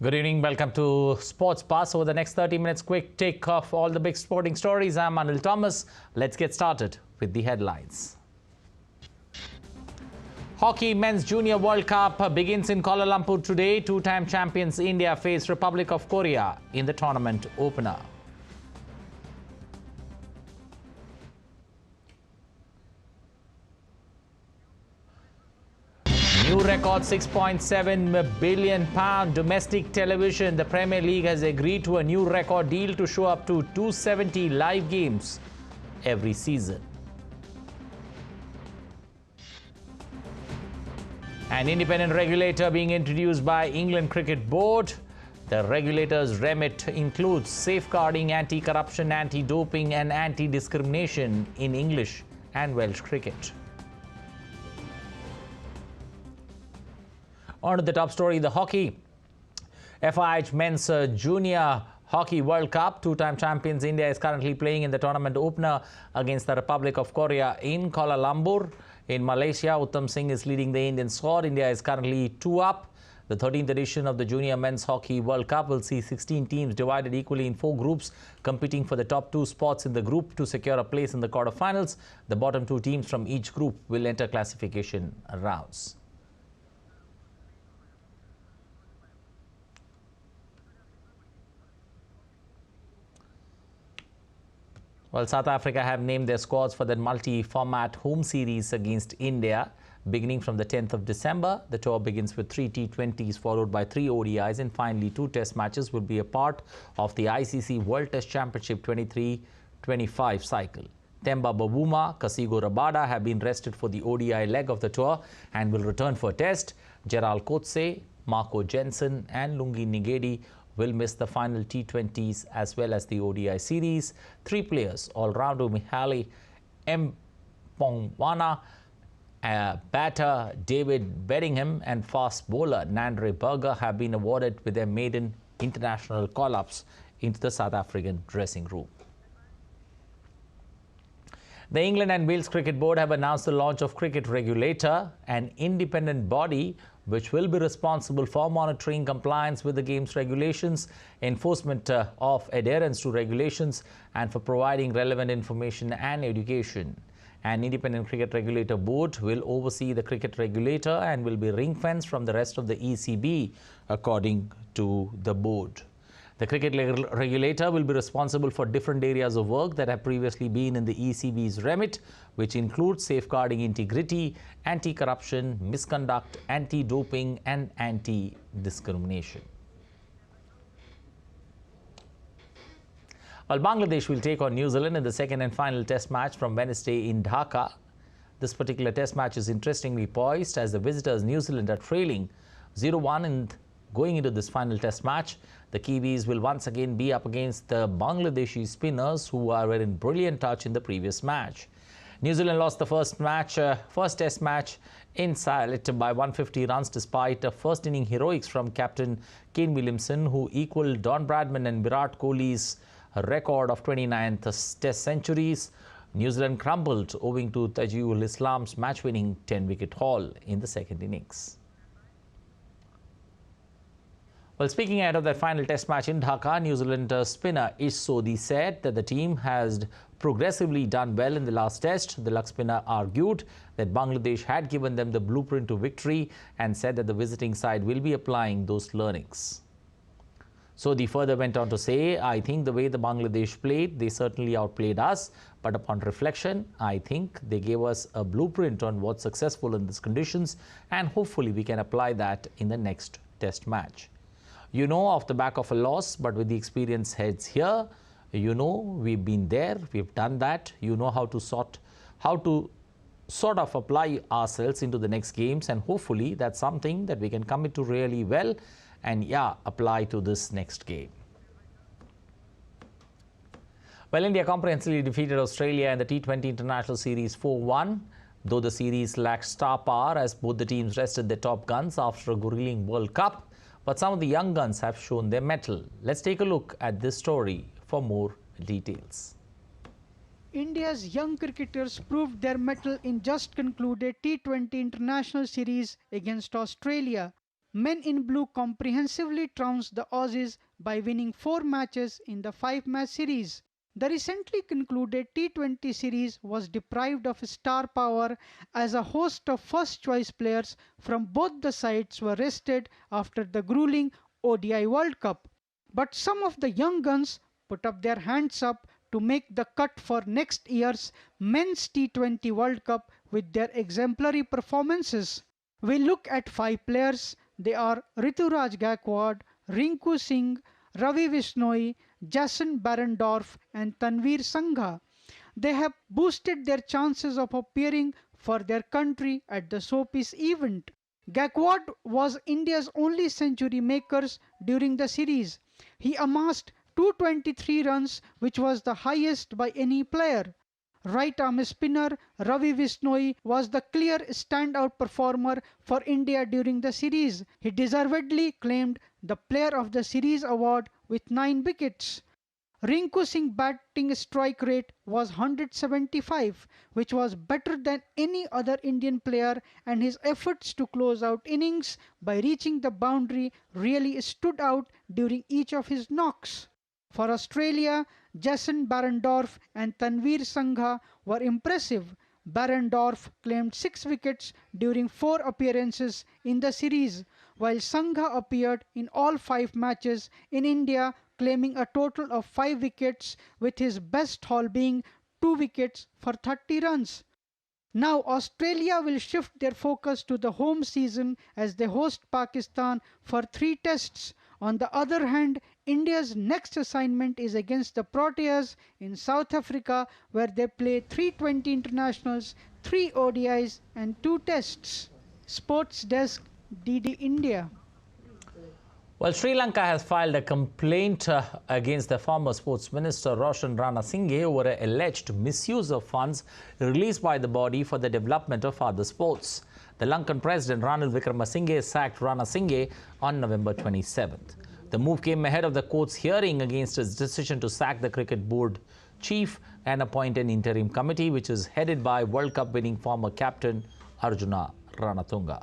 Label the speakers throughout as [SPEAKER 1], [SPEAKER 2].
[SPEAKER 1] Good evening. Welcome to Sports Pass. Over the next 30 minutes, quick take of all the big sporting stories. I'm Anil Thomas. Let's get started with the headlines. Hockey Men's Junior World Cup begins in Kuala Lumpur today. Two-time champions India face Republic of Korea in the tournament opener. New record £6.7 billion domestic television. The Premier League has agreed to a new record deal to show up to 270 live games every season. An independent regulator being introduced by England Cricket Board. The regulator's remit includes safeguarding anti-corruption, anti-doping and anti-discrimination in English and Welsh cricket. On to the top story, the hockey. FIH Men's Junior Hockey World Cup. Two-time champions India is currently playing in the tournament opener against the Republic of Korea in Kuala Lumpur. In Malaysia, Uttam Singh is leading the Indian squad. India is currently 2 up. The 13th edition of the Junior Men's Hockey World Cup will see 16 teams divided equally in 4 groups, competing for the top 2 spots in the group to secure a place in the quarterfinals. The bottom 2 teams from each group will enter classification rounds. Well, South Africa have named their squads for the multi-format home series against India. Beginning from the 10th of December, the tour begins with 3 T20s followed by 3 ODIs, and finally 2 test matches will be a part of the ICC World Test Championship 23-25 cycle. Themba Bavuma, Kasigo Rabada have been rested for the ODI leg of the tour and will return for a test. Gerald Coetzee, Marco Jensen and Lungi Ngidi will miss the final T20s as well as the ODI series. 3 players, all-rounder Mihaly Mpongwana, batter David Bedingham and fast bowler Nandre Berger have been awarded with their maiden international call-ups into the South African dressing room. The England and Wales Cricket Board have announced the launch of Cricket Regulator, an independent body which will be responsible for monitoring compliance with the game's regulations, enforcement of adherence to regulations, and for providing relevant information and education. An independent cricket regulator board will oversee the cricket regulator and will be ring-fenced from the rest of the ECB, according to the board. The cricket regulator will be responsible for different areas of work that have previously been in the ECB's remit, which includes safeguarding integrity, anti-corruption, misconduct, anti-doping and anti-discrimination. Well, Bangladesh will take on New Zealand in the second and final test match from Wednesday in Dhaka. This particular test match is interestingly poised as the visitors New Zealand are trailing 0-1 going into this final test match. The Kiwis will once again be up against the Bangladeshi spinners who were in brilliant touch in the previous match. New Zealand lost the first test match in Sylhet by 150 runs despite a first inning heroics from captain Kane Williamson, who equalled Don Bradman and Virat Kohli's record of 29 test centuries. New Zealand crumbled owing to Tajiul Islam's match-winning 10-wicket haul in the second innings. Well, speaking ahead of that final test match in Dhaka, New Zealand spinner Ish Sodhi said that the team has progressively done well in the last test. The luck spinner argued that Bangladesh had given them the blueprint to victory and said that the visiting side will be applying those learnings. Sodhi further went on to say, I think the way the Bangladesh played, they certainly outplayed us. But upon reflection, I think they gave us a blueprint on what's successful in these conditions, and hopefully we can apply that in the next test match. You know, off the back of a loss, but with the experience heads here, you know, we've been there, we've done that. You know how to sort of apply ourselves into the next games, and hopefully that's something that we can commit to really well and apply to this next game. Well, India comprehensively defeated Australia in the T20 International Series 4-1. Though the series lacked star power as both the teams rested their top guns after a grueling World Cup, but some of the young guns have shown their mettle. Let's take a look at this story for more details.
[SPEAKER 2] India's young cricketers proved their mettle in just concluded T20 International Series against Australia. Men in blue comprehensively trounced the Aussies by winning 4 matches in the 5-match series. The recently concluded T20 series was deprived of star power as a host of first-choice players from both the sides were rested after the grueling ODI World Cup. But some of the young guns put up their hands up to make the cut for next year's Men's T20 World Cup with their exemplary performances. We look at 5 players. They are Rituraj Gaikwad, Rinku Singh, Ravi Vishnoi, Jason Barendorf and Tanvir Sangha. They have boosted their chances of appearing for their country at the showpiece event. Gaikwad was India's only century makers during the series. He amassed 223 runs, which was the highest by any player. Right-arm spinner Ravi Vishnoi was the clear standout performer for India during the series. He deservedly claimed the Player of the Series award with 9 wickets. Rinku Singh's batting strike rate was 175, which was better than any other Indian player, and his efforts to close out innings by reaching the boundary really stood out during each of his knocks. For Australia, Jason Barendorf and Tanvir Sangha were impressive. Barendorf claimed 6 wickets during 4 appearances in the series, while Sangha appeared in all 5 matches in India, claiming a total of 5 wickets, with his best haul being 2 wickets for 30 runs. Now Australia will shift their focus to the home season as they host Pakistan for 3 tests. On the other hand, India's next assignment is against the Proteas in South Africa, where they play 3 20 internationals, 3 ODIs and 2 tests. Sports Desk, DD India.
[SPEAKER 1] Well, Sri Lanka has filed a complaint against the former Sports Minister Roshan Ranasinghe over an alleged misuse of funds released by the body for the development of other sports. The Lankan President Ranil Wickremesinghe sacked Ranasinghe on November 27th. The move came ahead of the court's hearing against his decision to sack the cricket board chief and appoint an interim committee, which is headed by World Cup winning former captain Arjuna Ranatunga.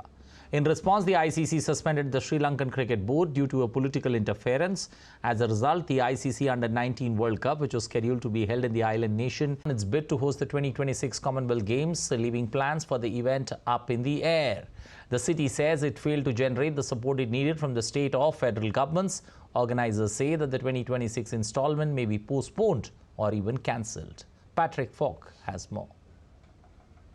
[SPEAKER 1] In response, the ICC suspended the Sri Lankan Cricket Board due to a political interference. As a result, the ICC Under-19 World Cup, which was scheduled to be held in the island nation, its bid to host the 2026 Commonwealth Games, leaving plans for the event up in the air. The city says it failed to generate the support it needed from the state or federal governments. Organizers say that the 2026 installment may be postponed or even cancelled. Patrick Falk has more.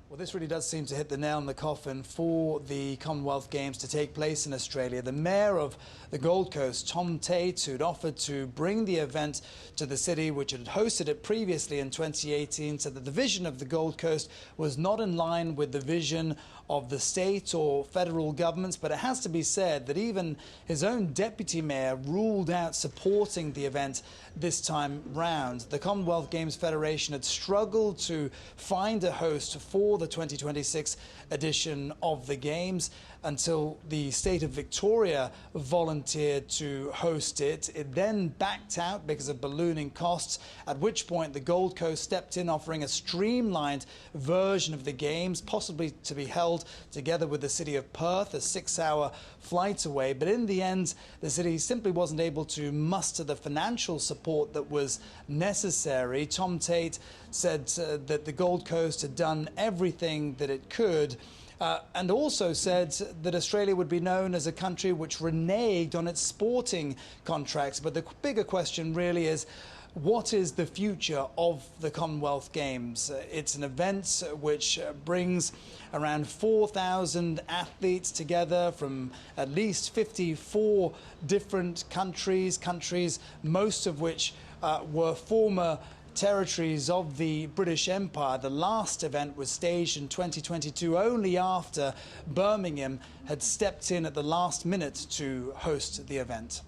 [SPEAKER 3] Well, this really does seem to hit the nail on the coffin for the Commonwealth Games to take place in Australia. The mayor of the Gold Coast, Tom Tate, who'd offered to bring the event to the city, which had hosted it previously in 2018, said that the vision of the Gold Coast was not in line with the vision of the state or federal governments. But it has to be said that even his own deputy mayor ruled out supporting the event this time round. The Commonwealth Games Federation had struggled to find a host for the 2026 edition of the Games until the state of Victoria volunteered to host it. It then backed out because of ballooning costs, at which point the Gold Coast stepped in, offering a streamlined version of the Games, possibly to be held together with the city of Perth, a 6-hour flight away. But in the end, the city simply wasn't able to muster the financial support that was necessary. Tom Tate said that the Gold Coast had done everything that it could, and also said that Australia would be known as a country which reneged on its sporting contracts. But the bigger question really is, what is the future of the Commonwealth Games? It's an event which brings around 4,000 athletes together from at least 54 different countries, most of which were former territories of the British Empire. The last event was staged in 2022, only after Birmingham had stepped in at the last minute to host the event.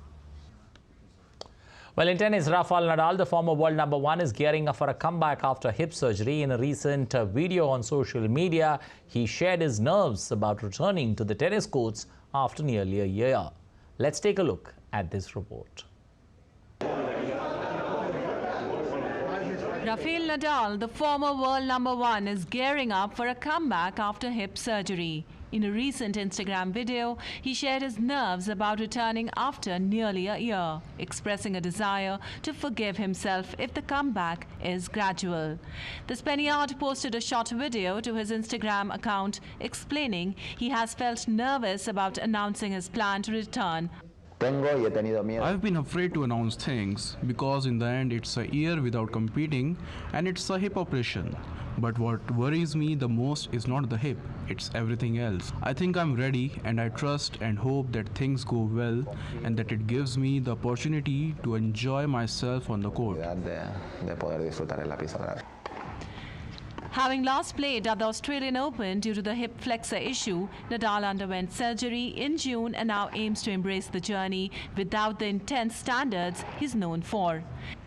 [SPEAKER 1] Well, in tennis, Rafael Nadal, the former world #1, is gearing up for a comeback after hip surgery. In a recent video on social media, he shared his nerves about returning to the tennis courts after nearly a year. Let's take a look at this report.
[SPEAKER 4] Rafael Nadal, the former world #1, is gearing up for a comeback after hip surgery. In a recent Instagram video, he shared his nerves about returning after nearly a year, expressing a desire to forgive himself if the comeback is gradual. The Spaniard posted a short video to his Instagram account explaining he has felt nervous about announcing his plan to return.
[SPEAKER 5] I've been afraid to announce things because in the end it's a year without competing and it's a hip operation. But what worries me the most is not the hip, it's everything else. I think I'm ready and I trust and hope that things go well and that it gives me the opportunity to enjoy myself on the court.
[SPEAKER 4] Having last played at the Australian Open due to the hip flexor issue, Nadal underwent surgery in June and now aims to embrace the journey without the intense standards he's known for.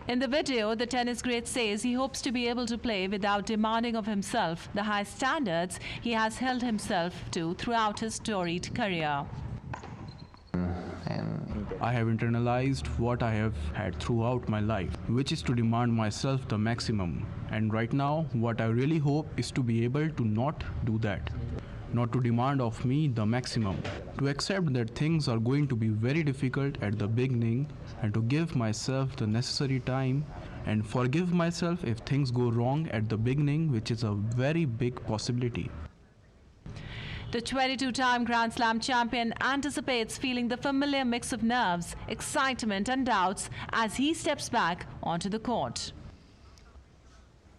[SPEAKER 4] In the video, the tennis great says he hopes to be able to play without demanding of himself the high standards he has held himself to throughout his storied career.
[SPEAKER 5] I have internalized what I have had throughout my life, which is to demand myself the maximum. And right now, what I really hope is to be able to not do that. Not to demand of me the maximum. To accept that things are going to be very difficult at the beginning and to give myself the necessary time and forgive myself if things go wrong at the beginning, which is a very big possibility.
[SPEAKER 4] The 22-time Grand Slam champion anticipates feeling the familiar mix of nerves, excitement and doubts as he steps back onto the court.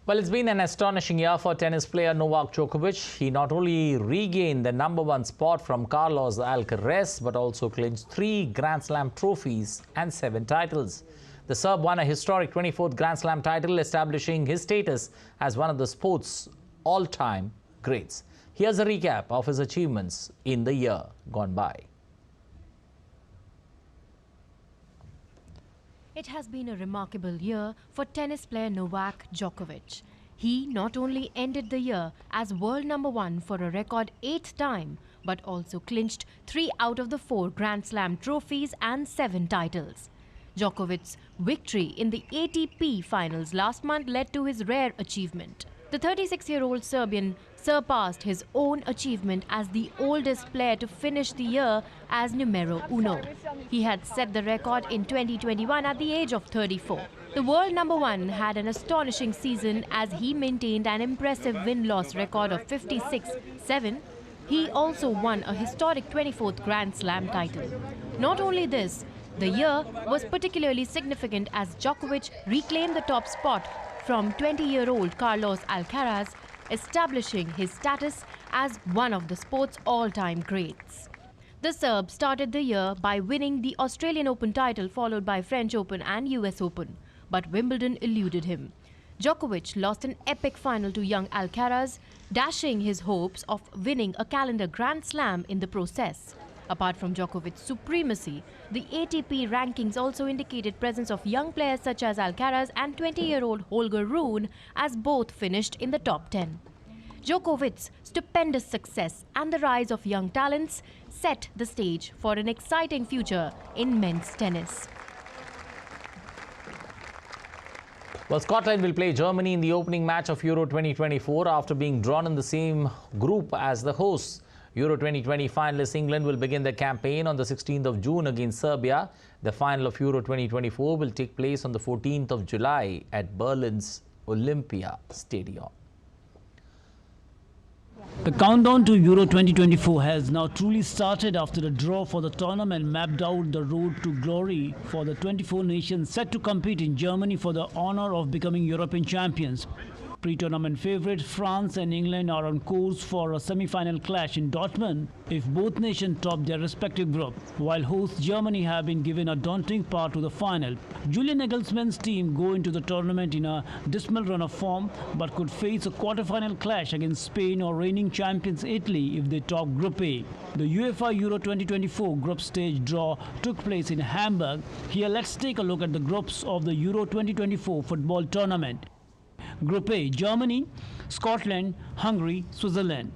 [SPEAKER 1] Well, it's been an astonishing year for tennis player Novak Djokovic. He not only regained the #1 spot from Carlos Alcaraz, but also clinched 3 Grand Slam trophies and 7 titles. The Serb won a historic 24th Grand Slam title, establishing his status as one of the sport's all-time greats. Here's a recap of his achievements in the year gone by.
[SPEAKER 6] It has been a remarkable year for tennis player Novak Djokovic. He not only ended the year as world #1 for a record 8th time, but also clinched 3 out of the 4 Grand Slam trophies and 7 titles. Djokovic's victory in the ATP finals last month led to his rare achievement. The 36-year-old Serbian surpassed his own achievement as the oldest player to finish the year as numero uno. He had set the record in 2021 at the age of 34. The world #1 had an astonishing season as he maintained an impressive win-loss record of 56-7. He also won a historic 24th Grand Slam title. Not only this, the year was particularly significant as Djokovic reclaimed the top spot from 20-year-old Carlos Alcaraz, establishing his status as one of the sport's all-time greats. The Serb started the year by winning the Australian Open title, followed by French Open and US Open, but Wimbledon eluded him. Djokovic lost an epic final to young Alcaraz, dashing his hopes of winning a calendar Grand Slam in the process. Apart from Djokovic's supremacy, the ATP rankings also indicated presence of young players such as Alcaraz and 20-year-old Holger Rune, as both finished in the top 10. Djokovic's stupendous success and the rise of young talents set the stage for an exciting future in men's tennis.
[SPEAKER 1] Well, Scotland will play Germany in the opening match of Euro 2024 after being drawn in the same group as the hosts. Euro 2020 finalists England will begin their campaign on the 16th of June against Serbia. The final of Euro 2024 will take place on the 14th of July at Berlin's Olympia Stadium.
[SPEAKER 7] The countdown to Euro 2024 has now truly started after the draw for the tournament mapped out the road to glory for the 24 nations set to compete in Germany for the honor of becoming European champions. Pre-tournament favourites France and England are on course for a semi-final clash in Dortmund if both nations top their respective group, while hosts Germany have been given a daunting path to the final. Julian Nagelsmann's team go into the tournament in a dismal run of form but could face a quarter-final clash against Spain or reigning champions Italy if they top Group A. The UEFA Euro 2024 group stage draw took place in Hamburg. Here let's take a look at the groups of the Euro 2024 football tournament. Group A, Germany, Scotland, Hungary, Switzerland.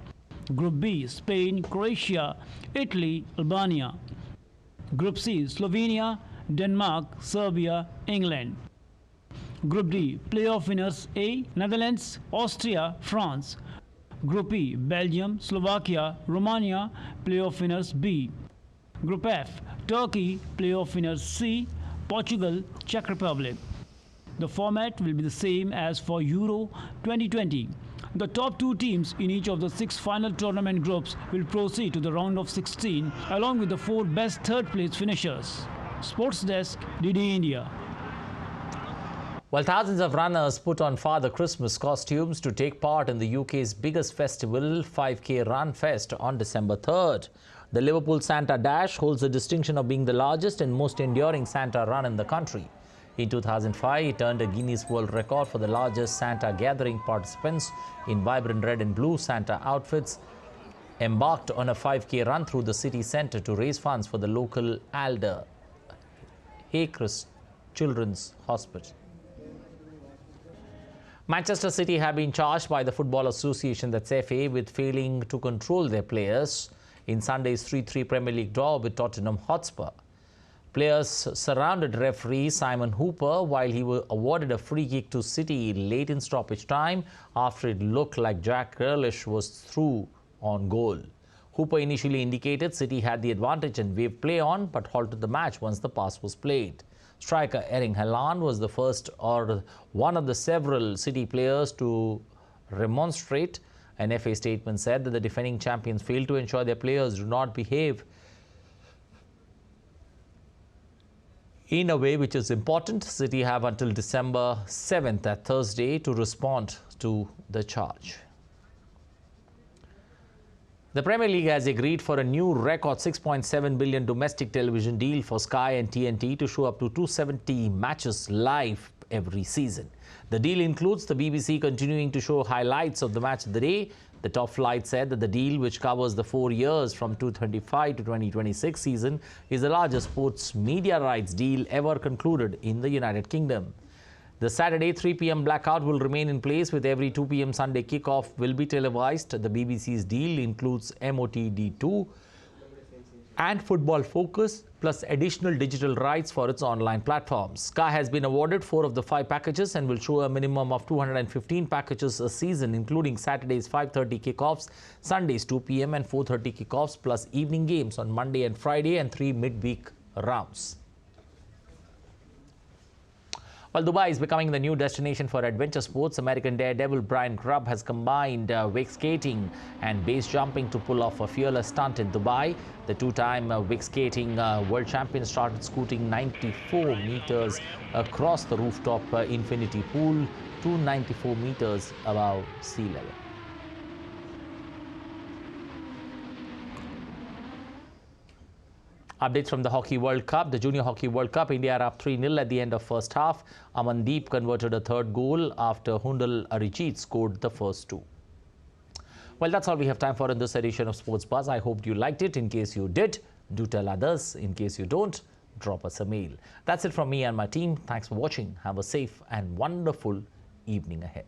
[SPEAKER 7] Group B, Spain, Croatia, Italy, Albania. Group C, Slovenia, Denmark, Serbia, England. Group D, playoff winners A, Netherlands, Austria, France. Group E, Belgium, Slovakia, Romania, playoff winners B. Group F, Turkey, playoff winners C, Portugal, Czech Republic. The format will be the same as for Euro 2020. The top 2 teams in each of the 6 final tournament groups will proceed to the round of 16 along with the 4 best third-place finishers. Sports Desk, DD India.
[SPEAKER 1] Well, thousands of runners put on Father Christmas costumes to take part in the UK's biggest festival, 5K Run Fest, on December 3rd. The Liverpool Santa Dash holds the distinction of being the largest and most enduring Santa run in the country. In 2005, it earned a Guinness World Record for the largest Santa gathering. Participants in vibrant red and blue Santa outfits embarked on a 5K run through the city centre to raise funds for the local Alder Haycrest Children's Hospital. Manchester City have been charged by the Football Association, that's FA, with failing to control their players in Sunday's 3-3 Premier League draw with Tottenham Hotspur. Players surrounded referee Simon Hooper while he was awarded a free kick to City late in stoppage time after it looked like Jack Grealish was through on goal. Hooper initially indicated City had the advantage and waved play on, but halted the match once the pass was played. Striker Erling Haaland was the first or one of the several City players to remonstrate. An FA statement said that the defending champions failed to ensure their players do not behave in a way which is important. City have until December 7th, that Thursday, to respond to the charge. The Premier League has agreed for a new record $6.7 billion domestic television deal for Sky and TNT to show up to 270 matches live every season. The deal includes the BBC continuing to show highlights of the match of the day. The top flight said that the deal, which covers the 4 years from 2025 to 2026 season, is the largest sports media rights deal ever concluded in the United Kingdom. The Saturday 3 p.m. blackout will remain in place, with every 2 p.m. Sunday kickoff will be televised. The BBC's deal includes MOTD2 and Football Focus, plus additional digital rights for its online platforms. Sky has been awarded 4 of the 5 packages and will show a minimum of 215 packages a season, including Saturday's 5:30 kickoffs, Sundays 2 p.m. and 4:30 kickoffs, plus evening games on Monday and Friday and 3 midweek rounds. While Dubai is becoming the new destination for adventure sports, American daredevil Brian Grubb has combined wake skating and base jumping to pull off a fearless stunt in Dubai. The 2-time wake skating world champion started scooting 94 meters across the rooftop infinity pool to 94 meters above sea level. Updates from the Hockey World Cup. The Junior Hockey World Cup, India are up 3-0 at the end of first half. Amandeep converted a third goal after Hundal Arijit scored the first 2. Well, that's all we have time for in this edition of Sports Buzz. I hope you liked it. In case you did, do tell others. In case you don't, drop us a mail. That's it from me and my team. Thanks for watching. Have a safe and wonderful evening ahead.